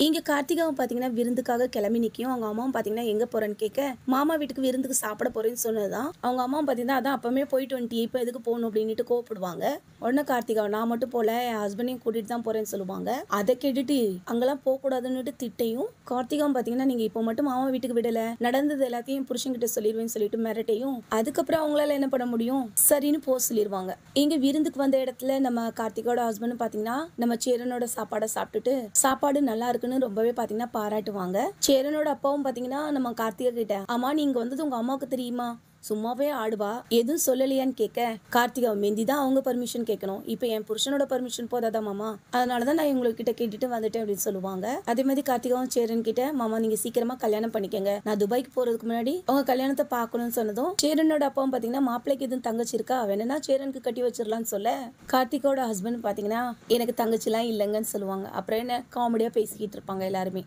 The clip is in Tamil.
இங்க கார்த்திகாவும் பார்த்தீங்கன்னா, விருந்துக்காக கிளம்பி நிக்கும். அவங்க அம்மாவும் பார்த்தீங்கன்னா, எங்க போறேன்னு கேட்க, மாமா வீட்டுக்கு விருந்துக்கு சாப்பிட போறேன்னு சொன்னதுதான். அவங்க அம்மாவும் பார்த்தீங்கன்னா, அதான் அப்பவே போயிட்டு வந்துட்டியே, இப்ப எதுக்கு போகணும் அப்படின்னுட்டு கோவப்படுவாங்க. உடனே கார்த்திகா, நான் மட்டும் போல, என் ஹஸ்பண்டையும் கூட்டிட்டு தான் போறேன்னு சொல்லுவாங்க. அதை கேட்டுட்டு அங்கெல்லாம் போகக்கூடாதுன்னுட்டு திட்டையும், கார்த்திகாவும் பார்த்தீங்கன்னா, நீங்க இப்போ மட்டும் மாமா வீட்டுக்கு விடல, நடந்தது எல்லாத்தையும் புருஷன்கிட்ட சொல்லிடுவேன்னு சொல்லிட்டு மிரட்டையும், அதுக்கப்புறம் அவங்களால என்ன பண்ண முடியும், சரின்னு போக சொல்லிடுவாங்க. இங்க விருந்துக்கு வந்த இடத்துல நம்ம கார்த்திகோட ஹஸ்பண்ட் பார்த்தீங்கன்னா, நம்ம சேரனோட சாப்பாடை சாப்பிட்டுட்டு, சாப்பாடு நல்லா இருக்குன்னு ரொம்பவே பாத்தீங்கன்னா பாராட்டுவாங்க. சேரனோட அப்பாவும் பாத்தீங்கன்னா நம்ம கார்த்திகா கிட்ட, ஆமா நீங்க வந்தது உங்க அம்மாவுக்கு தெரியுமா, சும்மாவே ஆடுவா, எதுவும் சொல்லலையான்னு கேட்க, கார்த்திகா மெந்தி தான் அவங்க பர்மிஷன் கேட்கணும், இப்போ என் புருஷனோட பர்மிஷன் போதாதா மாமா, அதனாலதான் நான் உங்ககிட்ட கேட்டுட்டு வந்துட்டேன் அப்படின்னு சொல்லுவாங்க. அதே மாதிரி கார்த்திகாவும் சேரன் கிட்ட, மாமா நீங்க சீக்கிரமா கல்யாணம் பண்ணிக்கங்க, நான் துபாய்க்கு போறதுக்கு முன்னாடி உங்க கல்யாணத்தை பார்க்கணும்னு சொன்னதும், சேரனோட அப்பாவும் பாத்தீங்கன்னா, மாப்பிள்ளைக்கு எதுவும் தங்கச்சி இருக்கா, வேணும்னா சேரனுக்கு கட்டி வச்சிடலாம்னு சொல்ல, கார்த்திகோட ஹஸ்பண்ட் பாத்தீங்கன்னா, எனக்கு தங்கச்சி எல்லாம் இல்லைங்கன்னு சொல்லுவாங்க. அப்புறம் என்ன காமெடியா பேசிக்கிட்டு இருப்பாங்க எல்லாருமே.